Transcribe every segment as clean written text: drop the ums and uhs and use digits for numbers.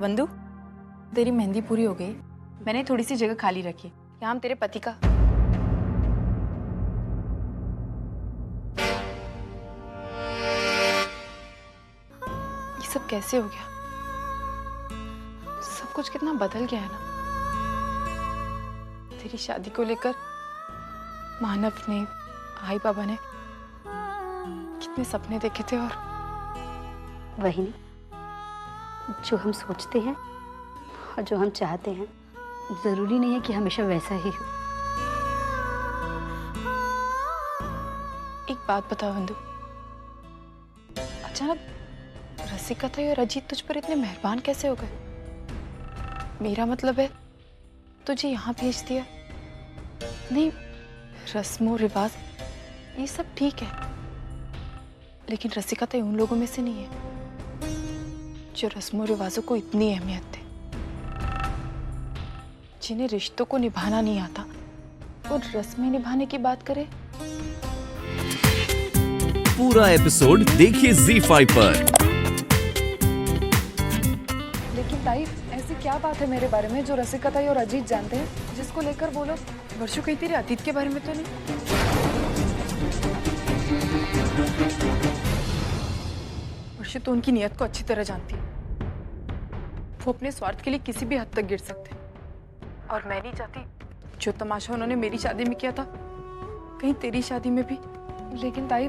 वंदु, तेरी मेहंदी पूरी हो गई। मैंने थोड़ी सी जगह खाली रखी। यहाँ हम तेरे पति का। ये सब कैसे हो गया? सब कुछ कितना बदल गया है ना। तेरी शादी को लेकर मानव ने, आई बाबा ने कितने सपने देखे थे, और वही नहीं, जो हम सोचते हैं और जो हम चाहते हैं जरूरी नहीं है कि हमेशा वैसा ही हो। एक बात बता वंदु, अचानक रसिका था और अजीत तुझ पर इतने मेहरबान कैसे हो गए? मेरा मतलब है तुझे यहाँ भेज दिया। नहीं, रस्मों रिवाज ये सब ठीक है, लेकिन रसिका तो उन लोगों में से नहीं है जो रस्मों रिवाजों को इतनी अहमियत दे, जिन्हें रिश्तों को निभाना नहीं आता और रस्में निभाने की बात करे। पूरा एपिसोड देखिए ZEE5 पर। लेकिन ताई, ऐसी क्या बात है मेरे बारे में जो रसिका ताई और अजीत जानते हैं, जिसको लेकर वो लोग? वर्षों कहीं तेरे अतीत के बारे में तो नहीं? वर्षो तो उनकी नियत को अच्छी तरह जानती है। वो अपने स्वार्थ के लिए किसी भी हद तक गिर सकते हैं, और मैं नहीं चाहती जो तमाशा उन्होंने मेरी शादी में किया था कहीं तेरी शादी में भी। लेकिन ताई,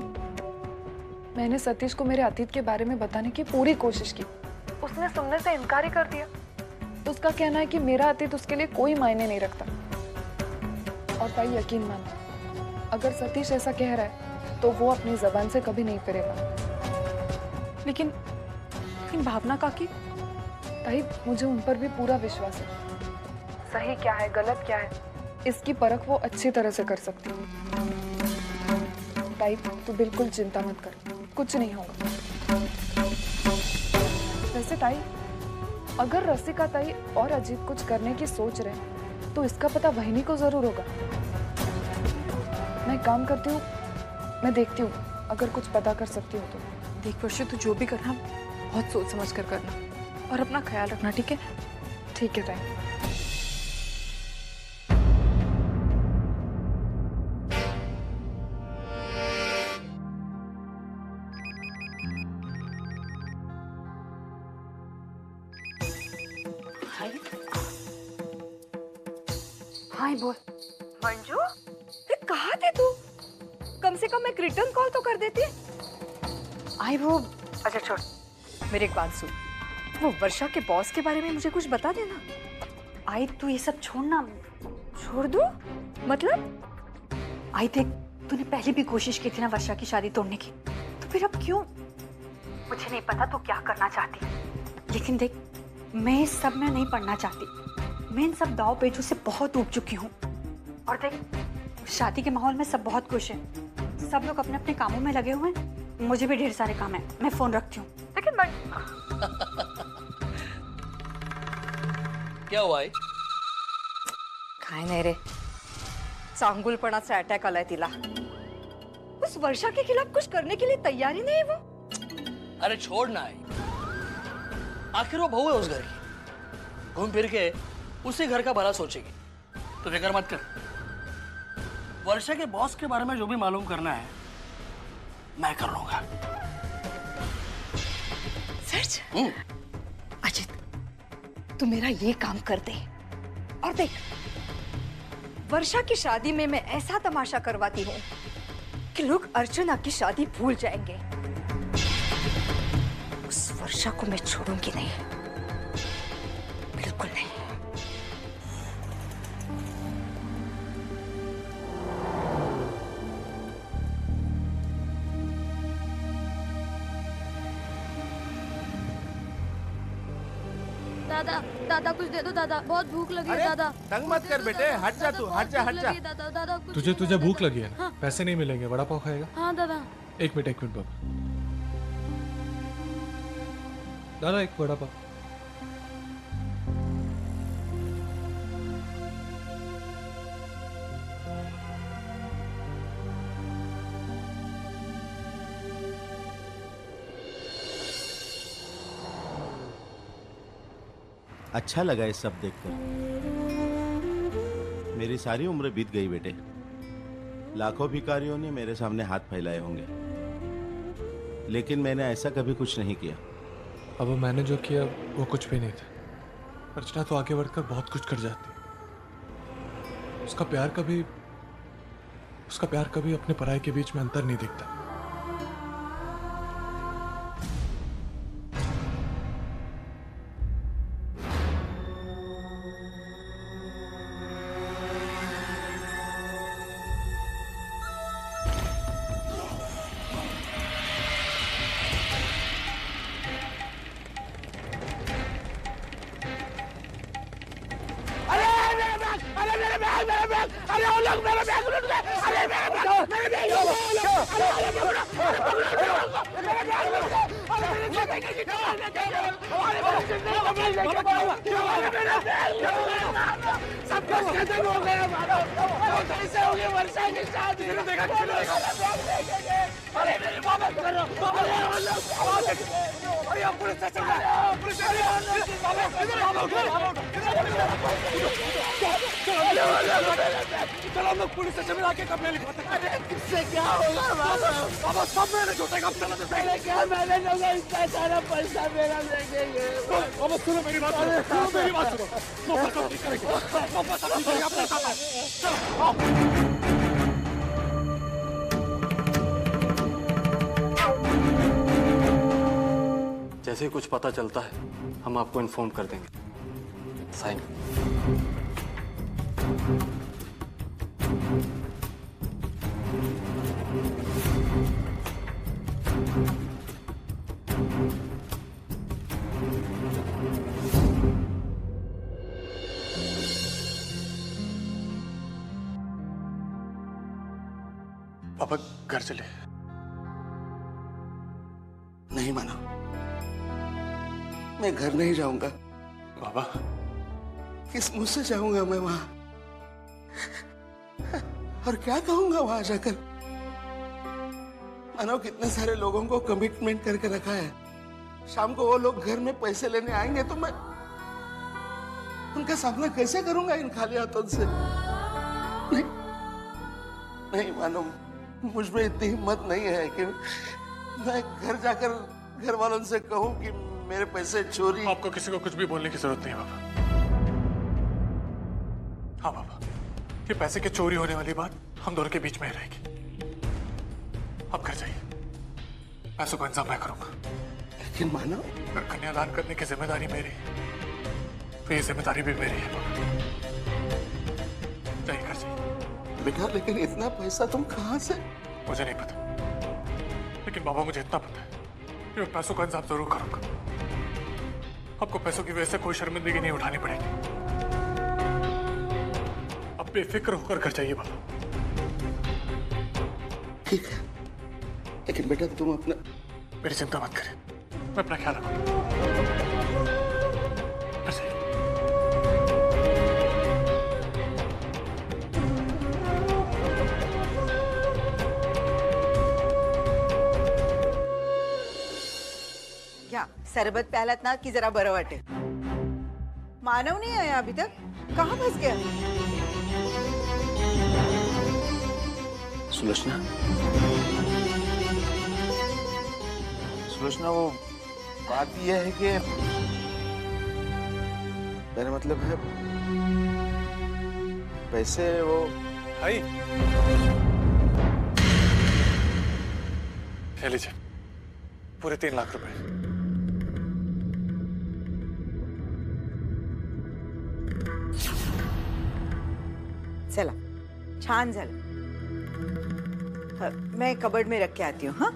मैंने सतीश को मेरे अतीत के बारे में बताने की पूरी कोशिश की। उसने सुनने से इनकार ही कर दिया। उसका कहना है कि मेरा अतीत उसके लिए कोई मायने नहीं रखता। और ताई यकीन मान, अगर सतीश ऐसा कह रहा है तो वो अपनी जबान से कभी नहीं फिरेगा। लेकिन भावना काकी, ताई मुझे उन पर भी पूरा विश्वास है। सही क्या है गलत क्या है इसकी परख वो अच्छी तरह से कर सकती है। ताई तू बिल्कुल चिंता मत कर, कुछ नहीं होगा। वैसे ताई, अगर रसिका ताई और अजीत कुछ करने की सोच रहे हैं तो इसका पता वहिनी को जरूर होगा। मैं काम करती हूँ, मैं देखती हूँ अगर कुछ पता कर सकती हूँ तो। देख वर्षा, तू जो भी करना बहुत सोच समझ कर करना, और अपना ख्याल रखना, ठीक है? ठीक है ताई। हाँ बोल। मंजू, कहाँ थे तू? कम से कम एक रिटर्न कॉल तो कर देती। आई वो, अच्छा छोड़, मेरी एक बात सुन। वो वर्षा के बॉस के बारे में मुझे कुछ बता देना। आई तू ये सब छोड़ना। छोड़ दूँ? मतलब? आई देख, तूने पहले भी कोशिश की थी ना वर्षा की शादी तोड़ने की, तो फिर अब क्यों? मुझे नहीं पता तू क्या करना चाहती, लेकिन देख, मैं इस सब में नहीं पड़ना चाहती। मैं इन सब दाव पेचों से बहुत ऊब चुकी हूँ। और देख, शादी के माहौल में सब बहुत खुश हैं, सब लोग अपने अपने कामों में लगे हुए हैं। मुझे भी ढेर सारे काम हैं, मैं फोन रखती हूँ। लेकिन क्या हुआ है? काय नाही रे, चांगुलपणाचा अटॅक आलाय तिला। उस वर्षा के खिलाफ कुछ करने के लिए तैयार ही नहीं है वो। अरे छोड़ना है, आखिर वो बहू है उस घर की, घूम फिर के उसी घर का भला सोचेगी। तो फिक्र मत कर, वर्षा के बॉस के बारे में जो भी मालूम करना है मैं कर लूंगा। सच? अजित, तू मेरा ये काम कर दे, और देख, वर्षा की शादी में मैं ऐसा तमाशा करवाती हूँ कि लोग अर्चना की शादी भूल जाएंगे। उस वर्षा को मैं छोड़ूंगी नहीं, बिल्कुल नहीं। दादा, दादा कुछ दे दो दादा, बहुत भूख लगी है दादा। तंग मत कर बेटे, हट जा तू, हट जा, हट जा। दादा, दादा कुछ तुझे भूख लगी है ना? पैसे नहीं मिलेंगे, वड़ा पाव खाएगा? हाँ दादा। एक मिनट बाबा। दादा एक वड़ा पाव। अच्छा लगा ये सब देखकर। मेरी सारी उम्र बीत गई बेटे। लाखों भिखारियों ने मेरे सामने हाथ फैलाए होंगे, लेकिन मैंने ऐसा कभी कुछ नहीं किया। अब मैंने जो किया वो कुछ भी नहीं था। अर्चना तो आगे बढ़कर बहुत कुछ कर जाती। उसका प्यार कभी अपने पराये के बीच में अंतर नहीं दिखता। जैसे ही कुछ पता चलता है हम आपको इन्फॉर्म कर देंगे। साइन। पापा घर चले। नहीं मानो, मैं घर नहीं जाऊंगा। बाबा किस मुंह से जाऊंगा मैं वहां, और क्या कहूंगा वहां जाकर? मानो कितने सारे लोगों को कमिटमेंट करके रखा है। शाम को वो लोग घर में पैसे लेने आएंगे तो मैं उनका सामना कैसे करूंगा इन खाली हाथों से? नहीं, नहीं मानो, मुझ में इतनी हिम्मत नहीं है कि मैं घर जाकर घर वालों से कहूं कि मेरे पैसे चोरी। आपको किसी को कुछ भी बोलने की जरूरत नहीं बाबा। हाँ बाबा, ये पैसे के चोरी होने वाली बात हम दोनों के बीच में ही रहेगी। आप घर जाइए, पैसों का इंतजाम मैं करूंगा। लेकिन मानो, अगर कन्यादान करने की जिम्मेदारी मेरी, तो ये जिम्मेदारी भी मेरी है बाबा। जाइए घर जाइए। बेटा लेकिन इतना पैसा तुम कहां से? मुझे नहीं पता, लेकिन बाबा मुझे इतना पता है कि मैं पैसों का इंतजाम जरूर करूंगा। आपको पैसों की वजह से कोई शर्मिंदगी नहीं उठानी पड़ेगी। अब बेफिक्र होकर घर जाइए बाबा। ठीक है, लेकिन बेटा तुम अपना। मेरी चिंता मत करें, मैं अपना ख्याल रखूंगा। घर जाइए। घ्या सरबत प्यालात ना की जरा बरं वाटेल। मानव नहीं आया अभी तक, कहाँ फंस गया? सुलोचना, सुलोचना, वो बात यह है कि मेरा मतलब है पैसे वो। भाई ले लीजिए, पूरे 3 लाख रुपए। चला, छान झालं। मैं कबर्ड में रख के आती हूँ। हाँ,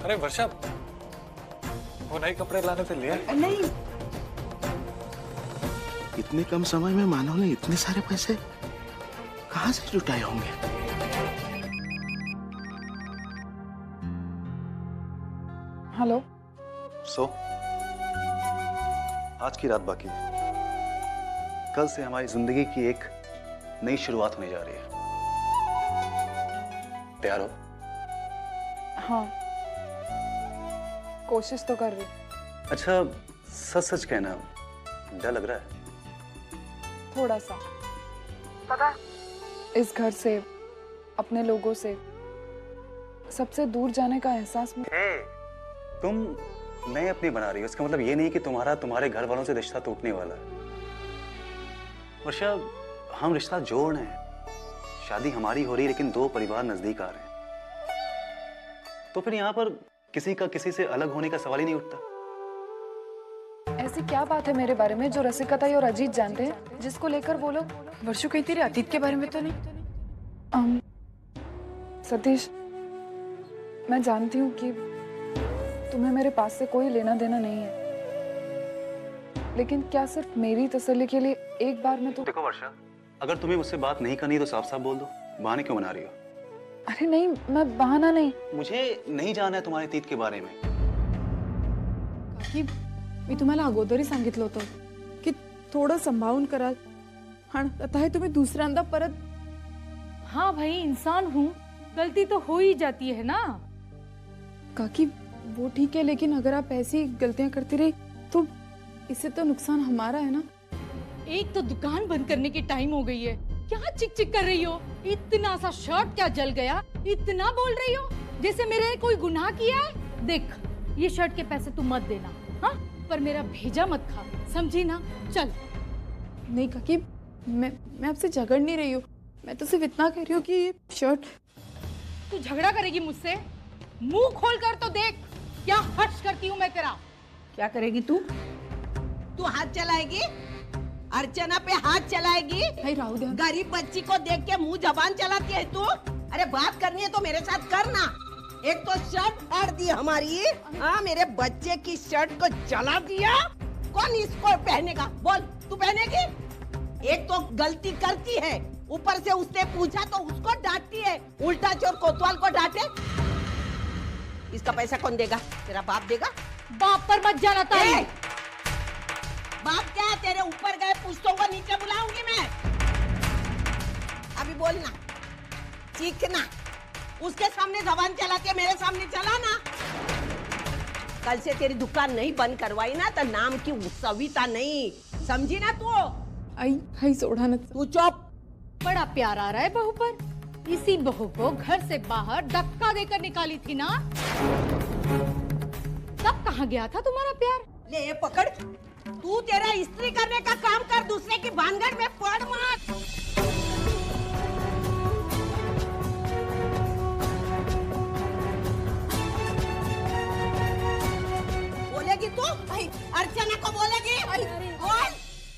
अरे वर्षा, वो नए कपड़े लाने से लिया? नहीं, इतने कम समय में मानव ने इतने सारे पैसे कहां से जुटाए होंगे? हेलो। आज की रात बाकी है। कल से हमारी जिंदगी की एक नई शुरुआत होने जा रही है। तैयार हो? हाँ, कोशिश तो कर रही। अच्छा, सच सच कहना, डर लग रहा है? थोड़ा सा। पता, इस घर से, अपने लोगों से, सबसे दूर जाने का एहसास में। तुम नए अपनी बना रही हो, इसका मतलब ये नहीं कि तुम्हारे घर वालों से रिश्ता टूटने वाला है। वर्षा, हम रिश्ता जोड़ रहे हैं। शादी हमारी हो रही है, लेकिन दो परिवार नजदीक आ रहे हैं, तो फिर यहाँ पर किसी का किसी से अलग होने का सवाल ही नहीं उठता। ऐसी क्या बात है मेरे बारे में जो रसिका ताई और अजीत जानते हैं, जिसको लेकर वो लोग। वर्षु, कहीं तेरे अतीत के बारे में तो नहीं? सतीश, मैं जानती हूँ कि तुम्हें मेरे पास से कोई लेना देना नहीं है, लेकिन क्या सिर्फ मेरी तसल्ली के लिए एक बार में तो। देखो वर्षा, अगर तुम्हें मुझसे बात नहीं करनी तो साफ साफ बोल दो, बहाने क्यों बना रही हो? अरे नहीं, मैं बहाना नहीं। मुझे नहीं जाना है तुम्हारे अतीत के बारे में। काकी, मी तुम्हाला अगोदरही सांगितलं होतं की थोडं सांभाळून करा, आणि आता हे तुम्ही दुसऱ्यांदा परत। हाँ भाई, इंसान हूँ, गलती तो हो ही जाती है ना। काकी, वो ठीक है, लेकिन अगर आप ऐसी गलतियां करती रही तो इससे तो नुकसान हमारा है ना। एक तो दुकान बंद करने की टाइम हो गई है, क्या चिक चिक कर रही हो? इतना सा शर्ट क्या जल गया? इतना बोल रही हो जैसे मेरे कोई गुनाह किया है। देख, ये शर्ट के पैसे तू मत देना, हाँ? पर मेरा भेजा मत खा, समझी ना? चल। नहीं काकी, मैं आपसे झगड़ नहीं रही हूँ, मैं तो सिर्फ इतना कह रही हूँ कि ये शर्ट। तू झगड़ा करेगी मुझसे? मुंह खोल कर तो देख, क्या हर्ष करती हूँ मैं तेरा। क्या करेगी तू? तू हाथ चलाएगी? अर्चना पे हाथ चलाएगी? राहु दे। गरीब बच्ची को देख के मुंह जबान चलाती है तू? अरे बात करनी है तो मेरे साथ करना। एक तो शर्ट फाड़ दी हमारी, हाँ, मेरे बच्चे की शर्ट को जला दिया। कौन इसको पहनेगा? बोल, तू पहनेगी? एक तो गलती करती है, ऊपर से उसने पूछा तो उसको डांटती है, उल्टा चोर कोतवाल को डांटे। इसका पैसा कौन देगा? तेरा बाप देगा? बाप पर मत जाना ताई। बाप क्या, तेरे ऊपर गए पुश्तों को नीचे बुलाऊंगी मैं। अभी बोलना, चीखना, उसके सामने जबान चला के मेरे सामने चलाना। कल से तेरी दुकान नहीं बंद करवाई ना तो नाम की सविता नहीं, समझी ना तू? आई सोडा न। तू चुप। बड़ा प्यार आ रहा है बहू पर। इसी बहू को घर से बाहर धक्का देकर निकाली थी ना? तब कहाँ गया था तुम्हारा प्यार? ले ये पकड़, तू तेरा इस्त्री करने का काम कर, दूसरे की भानगढ़ में पड़ मत। बोलेगी तू? अर्चना को बोलेगी? बोल।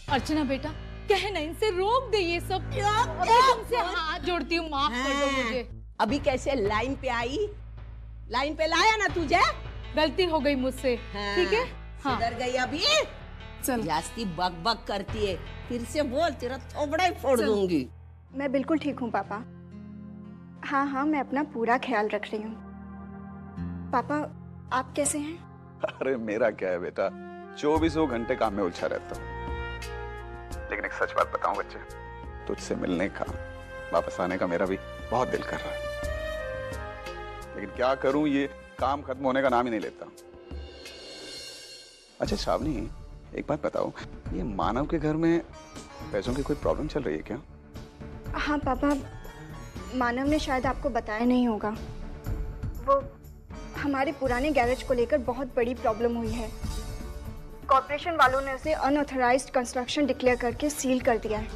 अर्चना बेटा, कहना इनसे रोक दे ये सब। अभी तुमसे हाथ जोड़ती हूँ, माफ कर दो मुझे। अभी कैसे लाइन पे आई? लाइन पे लाया ना तुझे? गलती हो गई मुझसे, ठीक है? हाँ। सुधर गई अभी? चल। जास्ती बक बक करती है, फिर से बोल, तेरा थोबड़ा ही फोड़ दूंगी। मैं बिल्कुल ठीक हूँ पापा। हाँ हाँ, मैं अपना पूरा ख्याल रख रही हूँ। पापा, आप कैसे हैं? अरे मेरा क्या है बेटा, 24 घंटे काम में उलझा रहता हूँ। लेकिन एक सच बात बताऊं बच्चे, तुझसे मिलने का, वापस आने का मेरा भी बहुत दिल कर रहा है, लेकिन क्या करूं, ये काम खत्म होने का नाम ही नहीं लेता। अच्छा श्रावणी, एक बात बताओ, ये मानव के घर में पैसों की कोई प्रॉब्लम चल रही है क्या? हाँ पापा, मानव ने शायद आपको बताया नहीं होगा, वो हमारे पुराने गैरेज को लेकर बहुत बड़ी प्रॉब्लम हुई है। कॉर्पोरेशन वालों ने उसे अनऑथराइज्ड कंस्ट्रक्शन डिक्लेयर करके सील कर दिया है।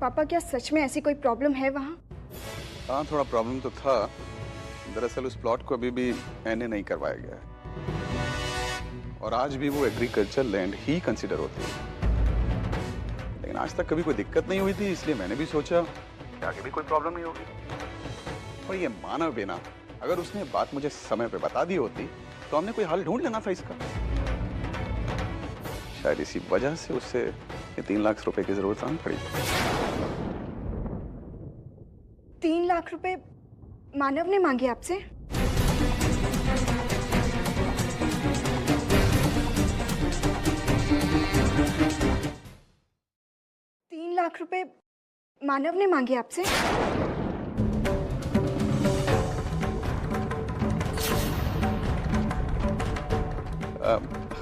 पापा, क्या सच में ऐसी कोई प्रॉब्लम है वहाँ? हाँ, थोड़ा प्रॉब्लम तो था। दरअसल उस प्लॉट को अभी भी एनए नहीं करवाया गया है, और आज भी वो एग्रीकल्चर लैंड ही कंसिडर होती है। लेकिन आज तक कभी कोई दिक्कत नहीं हुई थी, इसलिए मैंने भी सोचा कि आगे भी कोई प्रॉब्लम नहीं होगी। और ये मानव बिना, अगर उसने बात मुझे समय पे बता दी होती तो हमने कोई हल ढूंढ लेना था इसका। शायद इसी वजह से उससे ये 3 लाख रुपए की जरूरत आनी पड़ी। 3 लाख रुपए मानव ने मांगे आपसे? लाख रुपए मानव ने मांगे आपसे?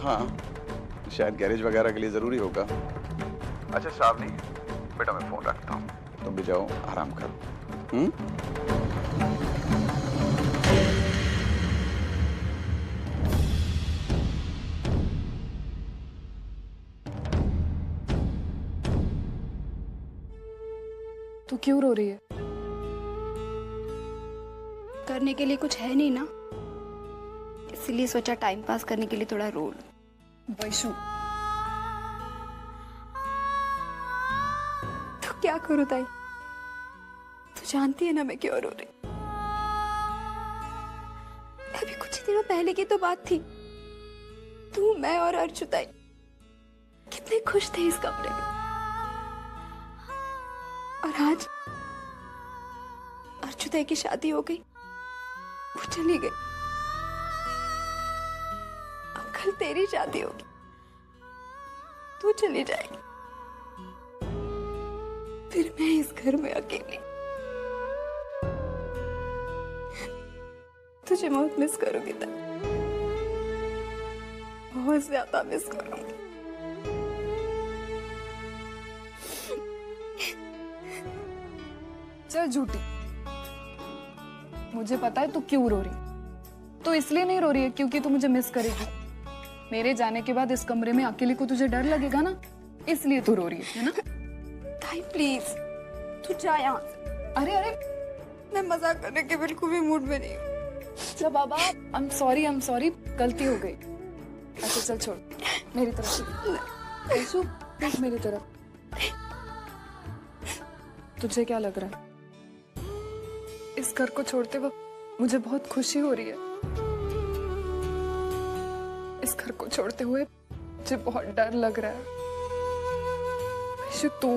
हाँ, शायद गैरेज वगैरह के लिए जरूरी होगा। अच्छा श्रावणी, बेटा मैं फोन रखता हूँ, तुम भी जाओ आराम करो। तू क्यों रो रही है? करने के लिए कुछ है नहीं ना, इसलिए सोचा टाइम पास करने के लिए थोड़ा रो लूं। वैशु, तो क्या करूं ताई? तू जानती है ना मैं क्यों रो रही। अभी कुछ ही दिनों पहले की तो बात थी, तू, मैं और अर्चु ताई कितने खुश थे इस कमरे में, और आज अर्चु ताई की शादी हो गई, वो चली गई। अब कल तेरी शादी होगी, तू चली जाएगी, फिर मैं इस घर में अकेली। तुझे बहुत मिस करूंगी तब, बहुत ज्यादा मिस करूंगी। चल झूठी, मुझे पता है तू क्यों रो रही। तो इसलिए नहीं रो रही है क्योंकि तू मुझे मिस करेगी। मेरे जाने के बाद इस कमरे में अकेले को तुझे डर लगेगा ना, इसलिए तू रो रही है ना? ताई प्लीज, तू जा यहाँ से। अरे अरे, मैं मजाक करने के बिल्कुल भी मूड में नहीं हूँ। चल बाबा, आई एम सॉरी, गलती हो गई। अच्छा चल छोड़, मेरी तरफ से। ऐशु, देख मेरी तरफ। तुझे क्या लग रहा है? इस घर को छोड़ते वक्त मुझे बहुत खुशी हो रही है। इस घर को छोड़ते हुए मुझे बहुत डर लग रहा है। ऐशु, तू,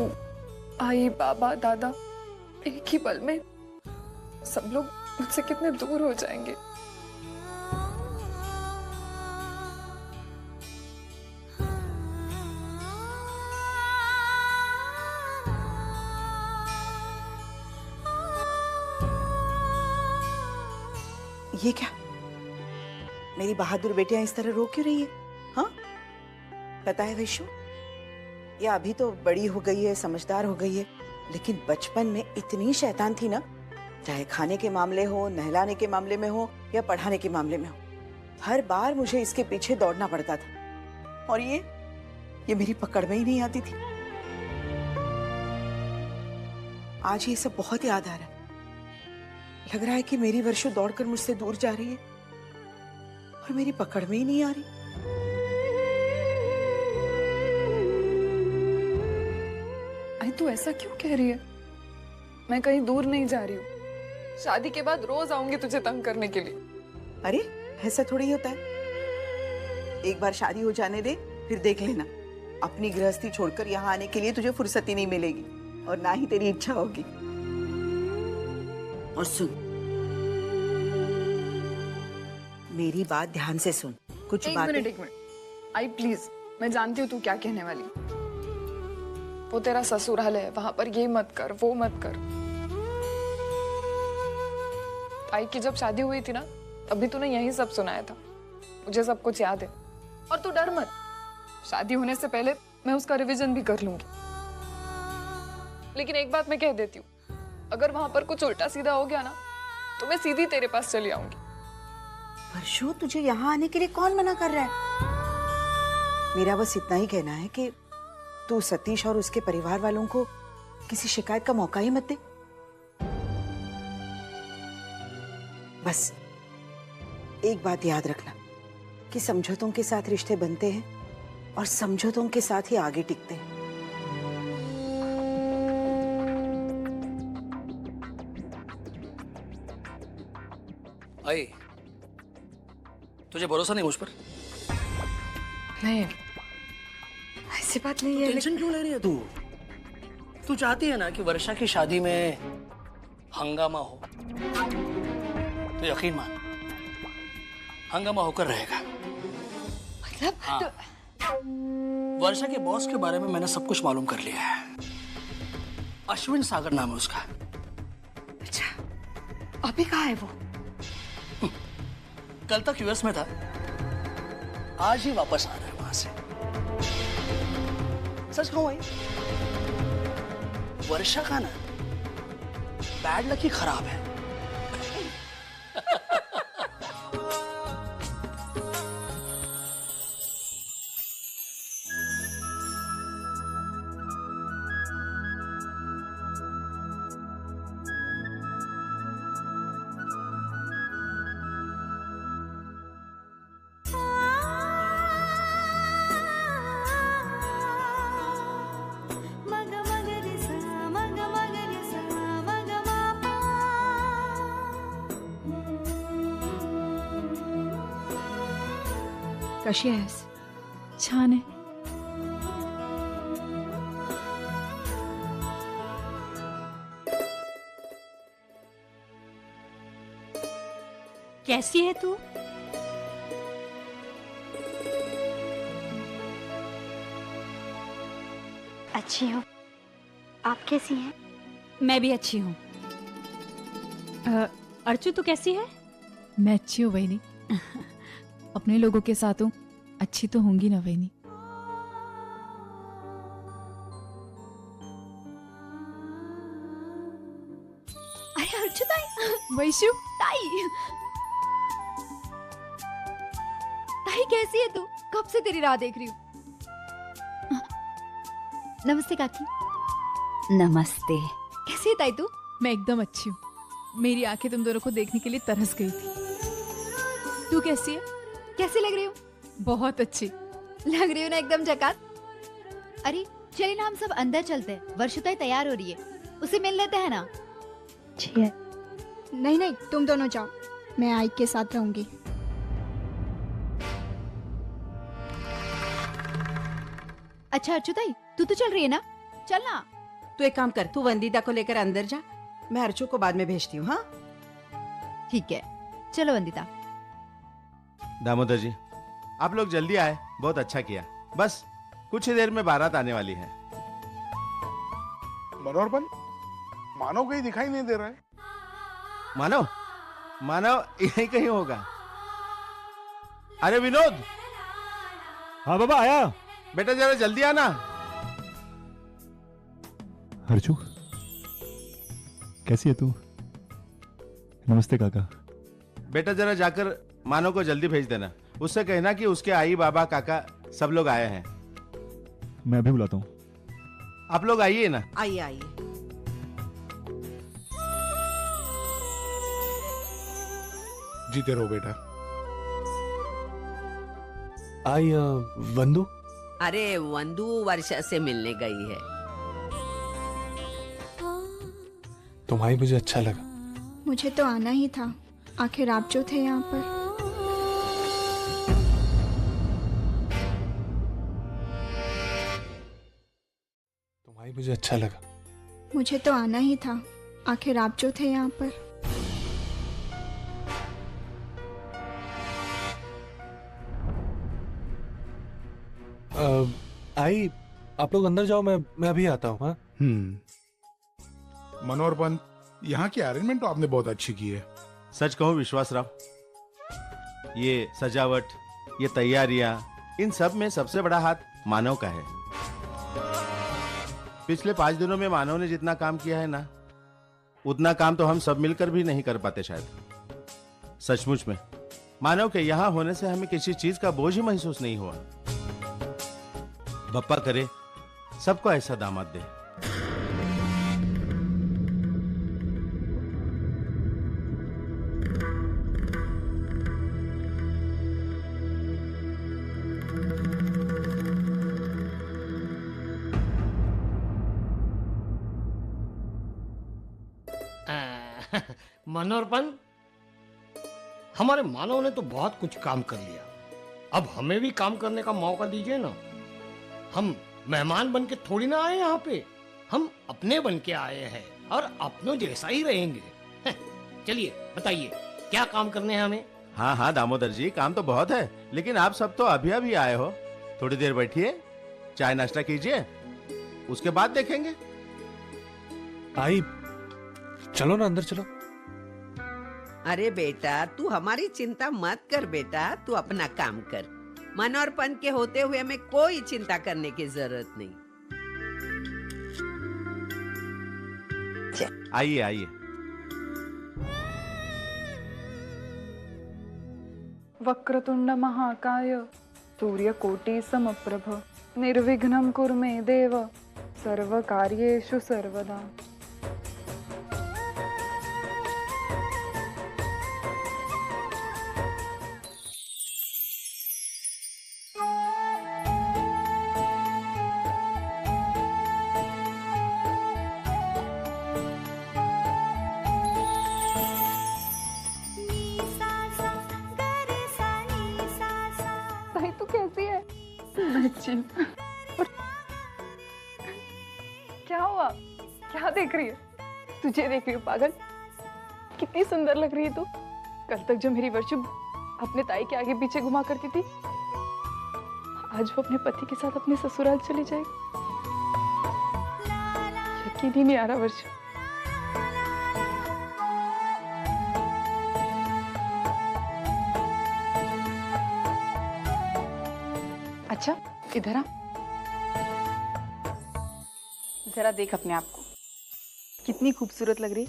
आई, बाबा, दादा, एक ही पल में सब लोग मुझसे कितने दूर हो जाएंगे। ये क्या, मेरी बहादुर बेटियां इस तरह रो क्यों रही है? हाँ, पता है वैशु, ये अभी तो बड़ी हो गई है, समझदार हो गई है, लेकिन बचपन में इतनी शैतान थी ना, चाहे खाने के मामले हो, नहलाने के मामले में हो या पढ़ाने के मामले में हो, हर बार मुझे इसके पीछे दौड़ना पड़ता था, और ये मेरी पकड़ में ही नहीं आती थी। आज ये सब बहुत याद आ रहा है। लग रहा है कि मेरी वर्षों दौड़कर मुझसे दूर जा रही है और मेरी पकड़ में ही नहीं आ रही। आई, तू ऐसा क्यों कह रही है? मैं कहीं दूर नहीं जा रही हूँ। शादी के बाद रोज आऊंगी तुझे तंग करने के लिए। अरे ऐसा थोड़ी होता है, एक बार शादी हो जाने दे, फिर देख लेना, अपनी गृहस्थी छोड़कर यहाँ आने के लिए तुझे फुर्सत ही नहीं मिलेगी और ना ही तेरी इच्छा होगी। और सुन, मेरी बात ध्यान से सुन। कुछ एक मिनट, आई प्लीज, मैं जानती हूँ तू क्या कहने वाली। वो तेरा ससुराल है, वहां पर ये मत कर, वो मत कर। आई की जब शादी हुई थी ना, तभी तूने यही सब सुनाया था। मुझे सब कुछ याद है, और तू डर मत, शादी होने से पहले मैं उसका रिवीजन भी कर लूंगी। लेकिन एक बात मैं कह देती हूँ, अगर वहां पर कुछ उल्टा सीधा हो गया ना, तो मैं सीधी तेरे पास चली आऊंगी। वर्षो, तुझे यहाँ आने के लिए कौन मना कर रहा है? मेरा बस इतना ही कहना है कि तू सतीश और उसके परिवार वालों को किसी शिकायत का मौका ही मत दे। बस एक बात याद रखना कि समझौतों के साथ रिश्ते बनते हैं और समझौतों के साथ ही आगे टिकते हैं। आई, तुझे भरोसा नहीं मुझ पर? नहीं, ऐसी बात नहीं है। टेंशन क्यों ले रही है तू? तू चाहती है ना कि वर्षा की शादी में हंगामा हो, तो यकीन मान, हंगामा होकर रहेगा। मतलब? हाँ। वर्षा के बॉस के बारे में मैंने सब कुछ मालूम कर लिया है। अश्विन सागर नाम है उसका। अच्छा, अभी कहाँ है वो? कल तक यूएस में था, आज ही वापस आ रहा है वहां से। सच कहूं भाई, वर्षा का ना बैड लक ही खराब है। कशी आहेस? छान आहे. कैसी है तू? अच्छी हूँ. आप कैसी हैं? मैं भी अच्छी हूँ. अर्चू तू कैसी है? मैं अच्छी हूँ वहीनी. अपने लोगों के साथ हूँ, अच्छी तो होंगी ना वहीनी. अरे अर्चू ताई. वैशु ताई. ताई कैसी है तू? कब से तेरी राह देख रही हूँ. नमस्ते काकी. नमस्ते. कैसी है ताई तू? मैं एकदम अच्छी हूँ. मेरी आंखें तुम दोनों को देखने के लिए तरस गई थी. तू कैसी है? कैसी लग रही हूँ? बहुत अच्छी लग रही हूँ ना, एकदम झकास. अरे चलिए ना हम सब अंदर चलते हैं. वर्षिता तैयार हो रही है, उसे मिल लेते हैं ना. ठीक है. नहीं नहीं, तुम दोनों जाओ, मैं आई के साथ रहूंगी. अच्छा अर्चुताई, तू तो चल रही है ना? चल ना. तू एक काम कर, तू वंदिता को लेकर अंदर जा, मैं अर्चू को बाद में भेजती हूँ. हाँ ठीक है, चलो वंदिता. दामोदर जी, आप लोग जल्दी आए, बहुत अच्छा किया. बस कुछ ही देर में बारात आने वाली है. मनोहरपन, मानव कहीं दिखाई नहीं दे रहा है. मानव मानव यहीं कहीं होगा. अरे विनोद. हाँ बाबा आया. बेटा जरा जल्दी आना. अर्चू कैसी है तू? नमस्ते काका. बेटा जरा जाकर मानव को जल्दी भेज देना. उससे कहना कि उसके आई बाबा काका सब लोग आए हैं. मैं अभी बुलाता हूँ. आप लोग आइए ना. आइए आइए. जीते रहो बेटा. आई वंदु. अरे वंदु वर्षा से मिलने गई है. तुम्हारी मुझे अच्छा लगा. मुझे तो आना ही था, आखिर आप जो थे यहाँ पर. तुम्हारी मुझे अच्छा लगा. मुझे तो आना ही था, आखिर आप जो थे यहाँ पर. आई आप लोग अंदर जाओ, मैं अभी आता हूँ. हाँ मनोहरपन, यहाँ की अरेंजमेंट तो आपने बहुत अच्छी की है. सच कहूं विश्वासराव, ये सजावट, ये तैयारियां, इन सब में सबसे बड़ा हाथ मानव का है. पिछले 5 दिनों में मानव ने जितना काम किया है ना, उतना काम तो हम सब मिलकर भी नहीं कर पाते शायद. सचमुच में मानव के यहाँ होने से हमें किसी चीज का बोझ ही महसूस नहीं हुआ. बप्पा करे सबको ऐसा दामाद दे. मनोहरपन, हमारे मानव ने तो बहुत कुछ काम कर लिया. अब हमें भी काम करने का मौका दीजिए ना. हम मेहमान बन के थोड़ी ना आए यहाँ पे, हम अपने बन के आए हैं और अपनों जैसा ही रहेंगे. चलिए बताइए क्या काम करने हैं हमें. हाँ हाँ दामोदर जी, काम तो बहुत है, लेकिन आप सब तो अभी अभी आए हो. थोड़ी देर बैठिए, चाय नाश्ता कीजिए, उसके बाद देखेंगे. आई चलो ना अंदर चलो। अरे बेटा तू हमारी चिंता मत कर बेटा, तू अपना काम कर। मन और पन के होते हुए हमें कोई चिंता करने की जरूरत नहीं। आइए आइए। वक्रतुंड महाकाय सूर्यकोटि समप्रभ निर्विघ्नं कुरु मे देव सर्वकार्येषु सर्वदा। भाई तू कैसी है? बच्ची। और क्या हुआ? क्या देख रही है? तुझे देख रही हूँ पागल। कितनी सुंदर लग रही है तू। कल तक जो मेरी वर्षु अपने ताई के आगे पीछे घुमा करती थी, आज वो अपने पति के साथ अपने ससुराल चली जाएगी। यकीन ही नहीं आ रहा वर्षु। अच्छा इधर आ, जरा देख अपने आप को, कितनी खूबसूरत लग रही।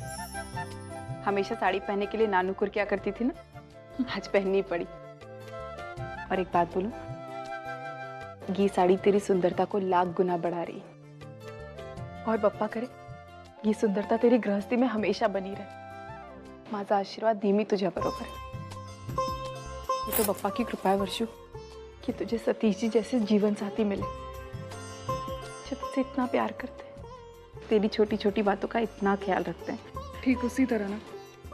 हमेशा साड़ी पहनने के लिए नानूकुर क्या करती थी ना, आज पहननी पड़ी। और एक बात बोलूं, ये साड़ी तेरी सुंदरता को लाख गुना बढ़ा रही। और बप्पा करे ये सुंदरता तेरी गृहस्थी में हमेशा बनी रहे। माझा आशीर्वाद नेहमी तुझ्या बरोबर आहे। ये तो बप्पा की कृपा है वर्षू कि तुझे सतीश जी जैसे जीवन साथी मिले, जो तुझसे इतना प्यार करते हैं, तेरी छोटी छोटी बातों का इतना ख्याल रखते हैं। ठीक उसी तरह ना,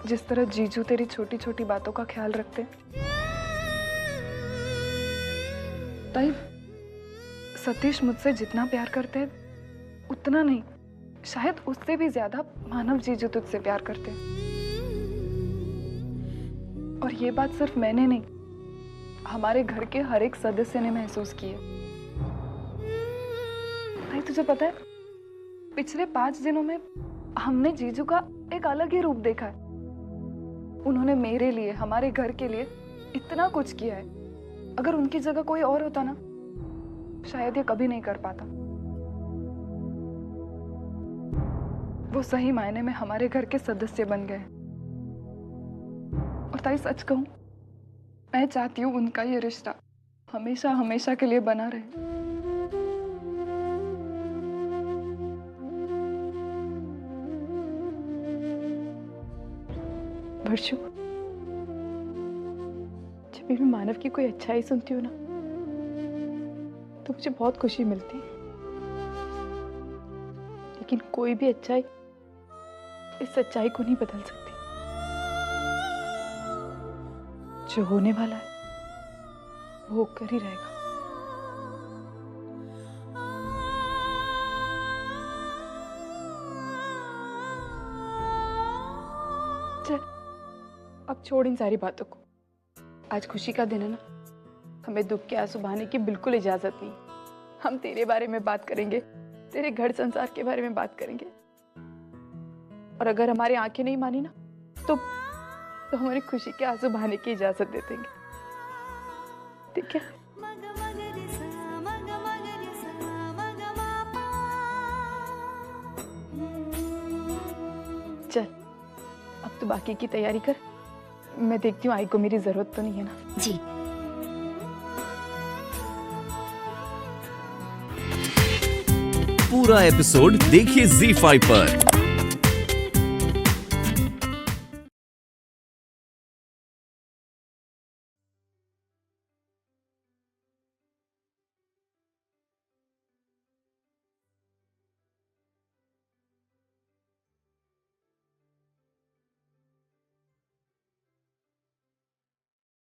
जिस तरह जीजू तेरी छोटी छोटी बातों का ख्याल रखते हैं। ताई, सतीश मुझसे जितना प्यार करते हैं उतना नहीं, शायद उससे भी ज्यादा मानव जीजू तुझसे प्यार करते हैं। और ये बात सिर्फ मैंने नहीं, हमारे घर के हर एक सदस्य ने महसूस की है। भाई तुझे पता है, पिछले 5 दिनों में हमने जीजू का एक अलग ही रूप देखा है। उन्होंने मेरे लिए, हमारे घर के लिए इतना कुछ किया है। अगर उनकी जगह कोई और होता ना, शायद ये कभी नहीं कर पाता। वो सही मायने में हमारे घर के सदस्य बन गए। और ताई सच कहूं, मैं चाहती हूँ उनका ये रिश्ता हमेशा हमेशा के लिए बना रहे। वर्षु, जब भी मैं मानव की कोई अच्छाई सुनती हूँ ना, तो मुझे बहुत खुशी मिलती है। लेकिन कोई भी अच्छाई इस सच्चाई को नहीं बदल सकती। जो होने वाला है वो होकर ही रहेगा। चल अब छोड़ इन सारी बातों को। आज खुशी का दिन है ना, हमें दुख के आंसू बहाने की बिल्कुल इजाजत नहीं। हम तेरे बारे में बात करेंगे, तेरे घर संसार के बारे में बात करेंगे। और अगर हमारी आंखें नहीं मानी ना, तो हमारी खुशी के आंसू बहाने की इजाजत दे देंगे। ठीक है? चल अब तो बाकी की तैयारी कर। मैं देखती हूँ आई को मेरी जरूरत तो नहीं है ना। जी पूरा एपिसोड देखिए ZEE5 पर।